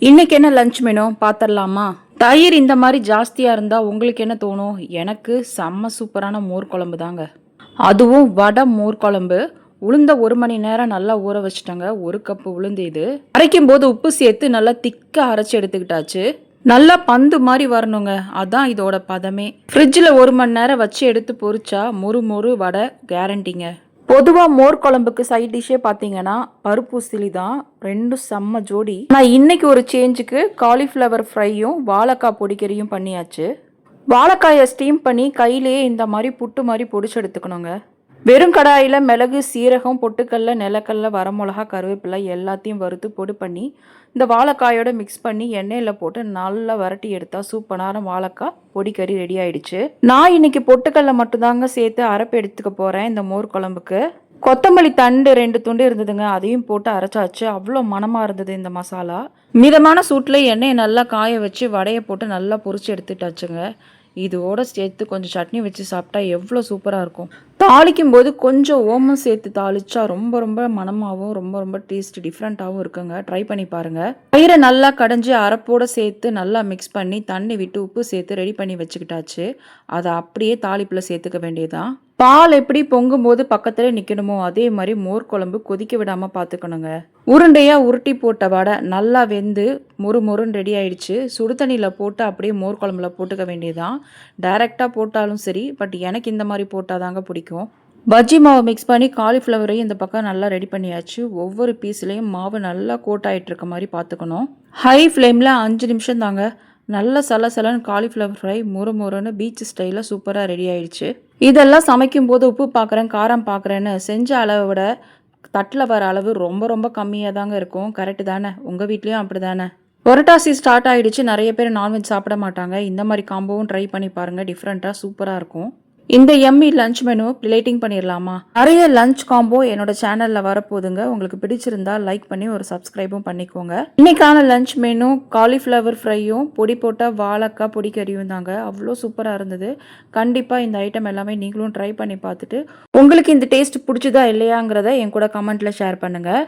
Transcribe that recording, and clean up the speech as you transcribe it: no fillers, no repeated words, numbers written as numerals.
இன்னைக்கு என்ன lunch menu பார்த்துடலாமா? தயிர் இந்த மாதிரி ஜாஸ்தியாக இருந்தால் உங்களுக்கு என்ன தோணும்? எனக்கு செம்ம சூப்பரான மோர் குழம்பு தாங்க. அதுவும் வடை மோர் குழம்பு. உளுந்த 1 மணி நேரம் நல்லா ஊற வச்சுட்டாங்க. 1 கப்பு உளுந்து இது. அரைக்கும் போது உப்பு சேர்த்து நல்லா திக்காக அரைச்சி எடுத்துக்கிட்டாச்சு. நல்லா பந்து மாதிரி வரணுங்க, அதான் இதோட பதமே. ஃப்ரிட்ஜில் 1 மணி நேரம் வச்சு எடுத்து பொரிச்சா மொறு மொறு வடை கேரண்டிங்க. பொதுவாக மோர் குழம்புக்கு சைட் டிஷ்ஷே பார்த்தீங்கன்னா பருப்பு உசிலி தான். ரெண்டும் செம்ம ஜோடி. நான் இன்னைக்கு ஒரு சேஞ்சுக்கு காலிஃப்ளவர் ஃப்ரையும் வாழைக்காய் பொடிக்கறியும் பண்ணியாச்சு. வாழைக்காயை ஸ்டீம் பண்ணி கையிலேயே இந்த மாதிரி புட்டு மாதிரி பொடிச்சு எடுத்துக்கணுங்க. வெறும் கடாயில் மிளகு, சீரகம், பொட்டுக்கல்ல, நிலக்கல்ல, வரமிளகா, கருவேப்பிலை எல்லாத்தையும் வறுத்து பொடி பண்ணி இந்த வாழைக்காயோட மிக்ஸ் பண்ணி எண்ணெயில் போட்டு நல்லா வரட்டி எடுத்தால் சூப்பரான வாழைக்காய் பொடிக்கறி ரெடி ஆயிடுச்சு. நான் இன்னைக்கு பொட்டுக்கல்ல மட்டும்தாங்க சேர்த்து அரைப்பு எடுத்துக்க போகிறேன் இந்த மோர் குழம்புக்கு. கொத்தமல்லி தண்டு 2 துண்டு இருந்ததுங்க, அதையும் போட்டு அரைச்சாச்சு. அவ்வளோ மனமாக இருந்தது இந்த மசாலா. மிதமான சூட்டில் எண்ணெயை நல்லா காய வச்சு வடையை போட்டு நல்லா பொரிச்சு எடுத்துட்டாச்சுங்க. இதோட சேர்த்து கொஞ்சம் சட்னி வச்சு சாப்பிட்டா எவ்வளோ சூப்பராக இருக்கும். தாளிக்கும் போது கொஞ்சம் ஓமம் சேர்த்து தாளிச்சா ரொம்ப ரொம்ப மனமாகவும் ரொம்ப ரொம்ப டேஸ்ட் டிஃப்ரெண்ட்டாகவும் இருக்குங்க. ட்ரை பண்ணி பாருங்கள். தயிரை நல்லா கடைஞ்சி அரைப்போடு சேர்த்து நல்லா மிக்ஸ் பண்ணி தண்ணி விட்டு உப்பு சேர்த்து ரெடி பண்ணி வச்சுக்கிட்டாச்சு. அதை அப்படியே தாளிப்பில் சேர்த்துக்க வேண்டியதான். பால் எப்படி பொங்கும் போது பக்கத்துல நிற்கணுமோ அதே மாதிரி மோர் குழம்பு கொதிக்க விடாமல் பார்த்துக்கணுங்க. உருண்டையாக உருட்டி போட்ட வடை நல்லா வெந்து மொறுன்னு ரெடி ஆயிடுச்சு. சுடு தண்ணியில் போட்டு அப்படியே மோர் குழம்புல போட்டுக்க வேண்டியதான். டைரெக்டாக போட்டாலும் சரி, பட் எனக்கு இந்த மாதிரி போட்டால் தாங்க பிடிக்கும். பஜ்ஜி மாவு மிக்ஸ் பண்ணி காலிஃப்ளவரையும் இந்த பக்கம் நல்லா ரெடி பண்ணியாச்சு. ஒவ்வொரு பீஸ்லேயும் மாவு நல்லா கோட் ஆகிட்டு இருக்க மாதிரி பார்த்துக்கணும். ஹை ஃப்ளேமில் 5 நிமிஷம் தாங்க. நல்ல சலசலன்னு காலிஃப்ளவர் ஃப்ரை மொறுன்னு பீச் ஸ்டைலில் சூப்பராக ரெடி ஆயிடுச்சு. இதெல்லாம் சமைக்கும் போது உப்பு பார்க்குறேன், காரம் பார்க்குறேன்னு செஞ்ச அளவை விட தட்டில் வர அளவு ரொம்ப ரொம்ப கம்மியாக தாங்க இருக்கும். கரெக்டு தானே? உங்கள் வீட்லேயும் அப்படி தானே? புரட்டாசி ஸ்டார்ட் ஆகிடுச்சு. நிறைய பேர் நான்வெஜ் சாப்பிட மாட்டாங்க. இந்த மாதிரி காம்போவும் ட்ரை பண்ணி பாருங்கள். டிஃப்ரெண்ட்டாக சூப்பராக இருக்கும். இந்த எம்மி லஞ்ச் மெனு பிளேட்டிங் பண்ணிடலாமா? நிறைய லஞ்ச் காம்போ என்னோட சேனலில் வரப்போகுதுங்க. உங்களுக்கு பிடிச்சிருந்தா லைக் பண்ணி ஒரு சப்ஸ்கிரைபும் பண்ணிக்கோங்க. இன்னைக்கான லஞ்ச் மெனு காலிஃப்ளவர் ஃப்ரையும் பொடி போட்ட வாழைக்காய் பொடிக்கறியும் தாங்க. அவ்வளோ சூப்பராக இருந்தது. கண்டிப்பாக இந்த ஐட்டம் எல்லாமே நீங்களும் ட்ரை பண்ணி பார்த்துட்டு உங்களுக்கு இந்த டேஸ்ட் பிடிச்சதா இல்லையாங்கிறத என் கூட கமெண்ட்டில் ஷேர் பண்ணுங்கள்.